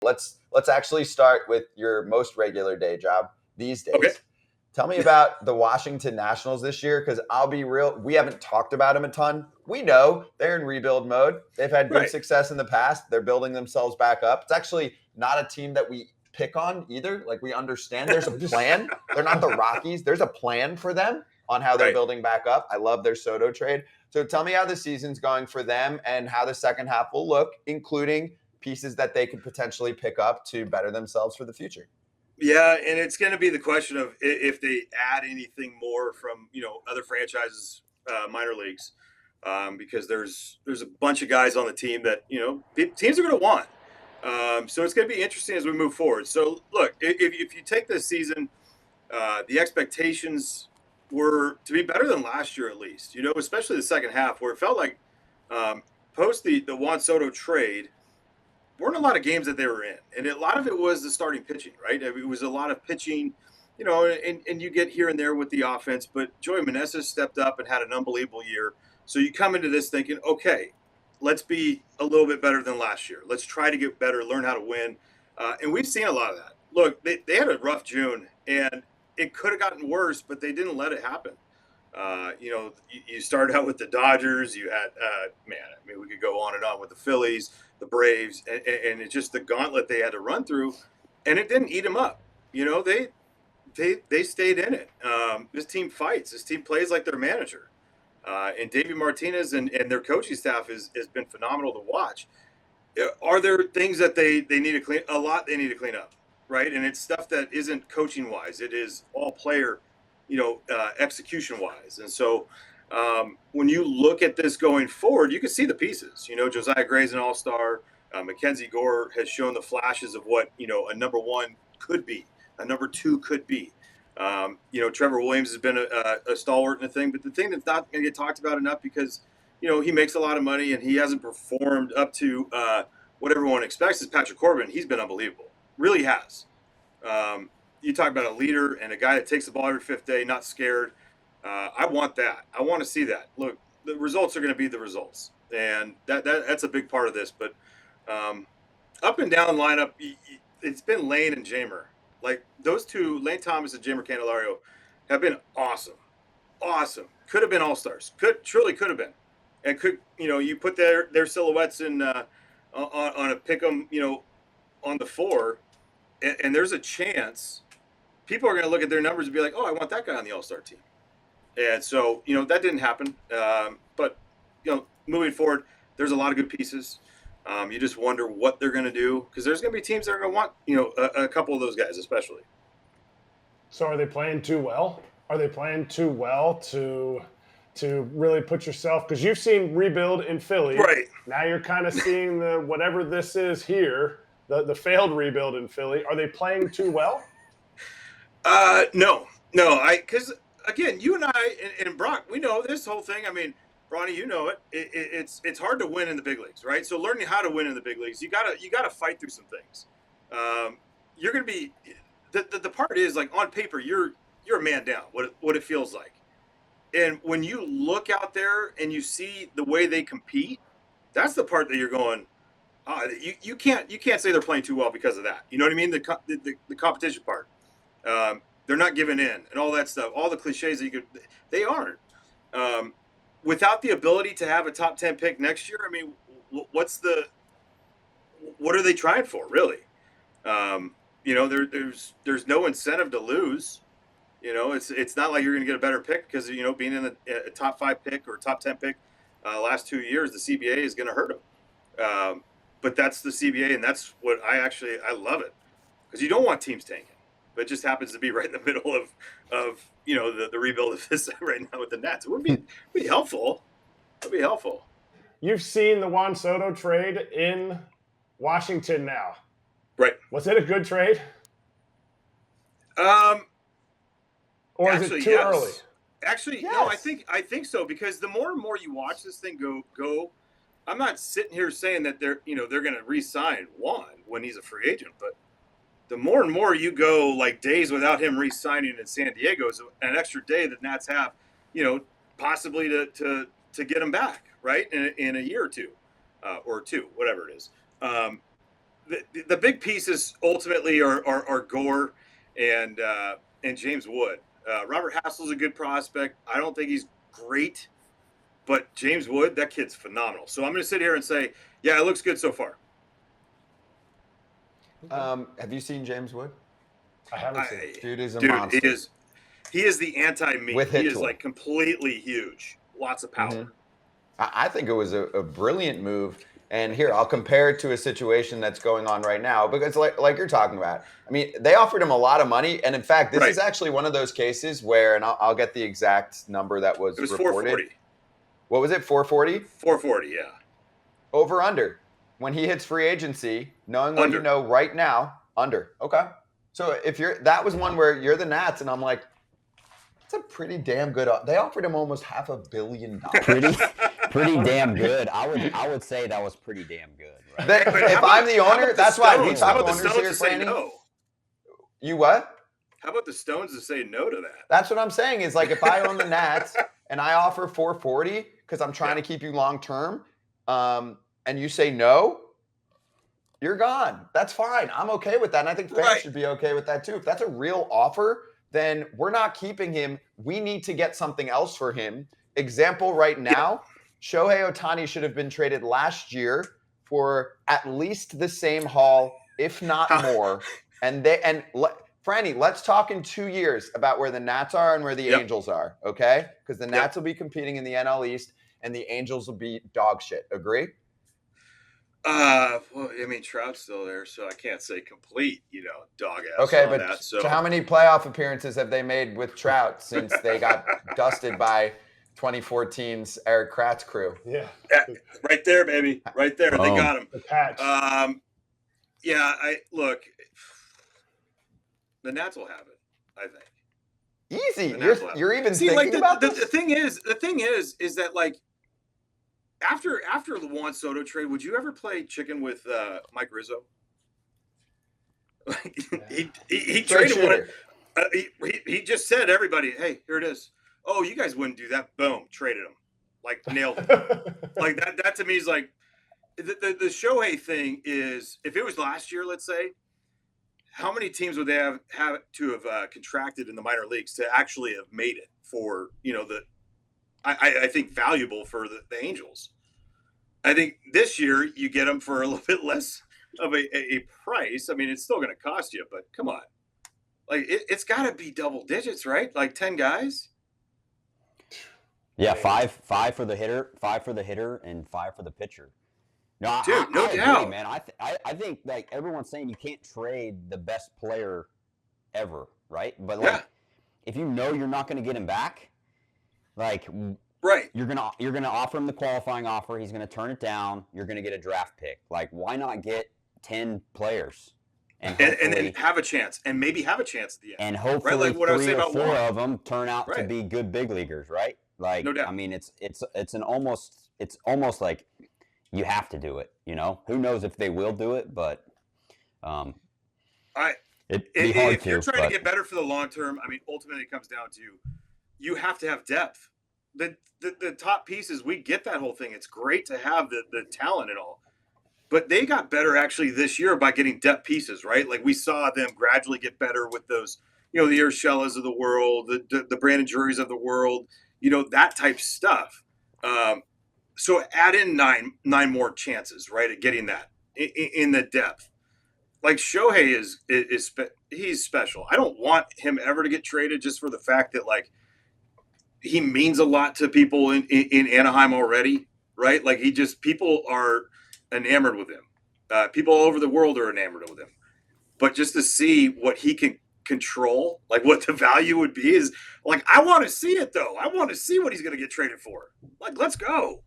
Let's actually start with your most regular day job these days. Okay. Tell me about the Washington Nationals this year, because I'll be real, we haven't talked about them a ton. We know they're in rebuild mode. They've had good success in the past. They're building themselves back up. It's actually not a team that we pick on either. Like, we understand there's a plan. They're not the Rockies. There's a plan for them on how they're building back up. I love their Soto trade. So tell me how the season's going for them and how the second half will look, including pieces that they could potentially pick up to better themselves for the future. Yeah, and it's going to be the question of if they add anything more from other franchises, minor leagues, because there's a bunch of guys on the team that teams are going to want. So it's going to be interesting as we move forward. So look, if you take this season, the expectations were to be better than last year at least. Especially the second half, where it felt like post the Juan Soto trade, weren't a lot of games that they were in, and a lot of it was the starting pitching, right? I mean, it was a lot of pitching, and you get here and there with the offense, but Joey Meneses stepped up and had an unbelievable year. So you come into this thinking, okay, let's be a little bit better than last year. Let's try to get better, learn how to win, and we've seen a lot of that. Look, they had a rough June, and it could have gotten worse, but they didn't let it happen. You started out with the Dodgers. You had, we could go on and on with the Phillies, the Braves, and it's just the gauntlet they had to run through, and it didn't eat them up. They stayed in it. This team fights. This team plays like their manager, and Davey Martinez and their coaching staff has been phenomenal to watch. Are there things that they need to clean? A lot they need to clean up, right? And it's stuff that isn't coaching wise. It is all player execution wise. And so when you look at this going forward, you can see the pieces. Josiah Gray's an all-star. Mackenzie Gore has shown the flashes of what a number one could be, a number two could be. Trevor Williams has been a stalwart in the thing, but the thing that's not going to get talked about enough, because he makes a lot of money and he hasn't performed up to what everyone expects, is Patrick Corbin. He's been unbelievable, really has. You talk about a leader and a guy that takes the ball every fifth day, not scared. I want that. I want to see that. Look, the results are going to be the results, and that's a big part of this. But up and down lineup, it's been Lane and Jamer. Like, those two, Lane Thomas and Jamer Candelario, have been awesome. Awesome. Could have been all-stars. Truly could have been. And you put their silhouettes in on a pick 'em, on the 4, and there's a chance people are going to look at their numbers and be like, oh, I want that guy on the all-star team. And so, that didn't happen. But, moving forward, there's a lot of good pieces. You just wonder what they're going to do, because there's going to be teams that are going to want, a couple of those guys especially. So are they playing too well? Are they playing too well to really put yourself – because you've seen rebuild in Philly. Right. Now you're kind of seeing the whatever this is here, the failed rebuild in Philly. Are they playing too well? No. Because again, you and I and Brock, we know this whole thing. I mean, Ronnie, you know it. It's hard to win in the big leagues, right? So learning how to win in the big leagues, you gotta fight through some things. You're gonna be the part is, like, on paper, you're a man down. What it feels like, and when you look out there and you see the way they compete, that's the part that you're going. You can't say they're playing too well because of that. You know what I mean? The competition part. They're not giving in and all that stuff. All the cliches that they aren't. Without the ability to have a top 10 pick next year, I mean, what are they trying for, really? There's no incentive to lose. It's not like you're going to get a better pick because, being in a top 5 pick or top 10 pick last 2 years, the CBA is going to hurt them. But that's the CBA, and that's what I love it, because you don't want teams tanking. But it just happens to be right in the middle of the rebuild of this right now with the Nets. It would be helpful. It would be helpful. You've seen the Juan Soto trade in Washington now. Right. Was it a good trade? Or is it too early? Actually, yes. No, I think so, because the more and more you watch this thing go, I'm not sitting here saying that they're going to re-sign Juan when he's a free agent, but the more and more you go, like, days without him re-signing in San Diego is an extra day that Nats have, possibly to get him back, right, in a year or two, whatever it is. the big pieces ultimately are Gore and James Wood. Robert Hassel's a good prospect. I don't think he's great, but James Wood, that kid's phenomenal. So I'm going to sit here and say, yeah, it looks good so far. Have you seen James Wood? I haven't seen it. Dude is a monster. He is the anti-me. With hit he is tool. like completely huge. Lots of power. Mm-hmm. I think it was a brilliant move. And here, I'll compare it to a situation that's going on right now because like you're talking about. I mean, they offered him a lot of money. And in fact, this is actually one of those cases where, and I'll get the exact number that was reported. It was 440. What was it, 440? 440, yeah. Over, under. When he hits free agency, knowing what you know right now, under. Okay. So if that was one where you're the Nats, and I'm like, it's a pretty damn good. They offered him almost $500 million. Pretty damn good. I would say that was pretty damn good. Right? If I'm the owner, that's why we talk to owners here, Franny. No. You what? How about the Stones to say no to that? That's what I'm saying. Is like if I own the Nats and I offer 440 because I'm trying to keep you long term, and you say no, you're gone. That's fine. I'm okay with that, and I think fans should be okay with that too. If that's a real offer, then we're not keeping him. We need to get something else for him. Example right now, Shohei Ohtani should have been traded last year for at least the same haul, if not more. Franny, let's talk in 2 years about where the Nats are and where the Angels are, okay? Because the Nats will be competing in the NL East, and the Angels will be dog shit. Agree? Well, I mean, Trout's still there, so I can't say complete, dog ass. Okay, on but that, so how many playoff appearances have they made with Trout since they got dusted by 2014's Eric Kratz crew? Yeah. Right there, baby. Right there. They got him. The patch. Look, the Nats will have it, I think. Easy. You're even thinking about this? The thing is that like after the Juan Soto trade, would you ever play chicken with Mike Rizzo? He traded one. He just said everybody, hey, here it is. Oh, you guys wouldn't do that. Boom, traded him. Like nailed him. Like that to me is like the Shohei thing is if it was last year, let's say, how many teams would they have to have contracted in the minor leagues to actually have made it for I think valuable for the Angels. I think this year you get them for a little bit less of a price. I mean, it's still going to cost you, but come on, like it's got to be double digits, right? Like 10 guys. Yeah, five for the hitter, and 5 for the pitcher. No, dude, no doubt, man. I think like everyone's saying you can't trade the best player ever, right? But like, if you know you're not going to get him back, like, you're gonna offer him the qualifying offer. He's going to turn it down. You're going to get a draft pick. Like, why not get 10 players and then have a chance, and maybe have a chance at the end, and hopefully like what 3 or 4 of them turn out to be good big leaguers, right? Like, no doubt. I mean, it's almost like you have to do it. Who knows if they will do it, but it'd be hard if you're trying to get better for the long term, I mean, ultimately it comes down to you have to have depth. The top pieces, we get that whole thing. It's great to have the talent and all, but they got better actually this year by getting depth pieces, right? Like we saw them gradually get better with those, the Urshela's of the world, the Brandon Drury's of the world, that type stuff. So add in nine more chances, right, at getting that in the depth. Like Shohei he's special. I don't want him ever to get traded just for the fact that like he means a lot to people in Anaheim already, right? Like people are enamored with him. People all over the world are enamored with him. But just to see what he can control, like what the value would be is like, I want to see it though. I want to see what he's going to get traded for. Like, let's go.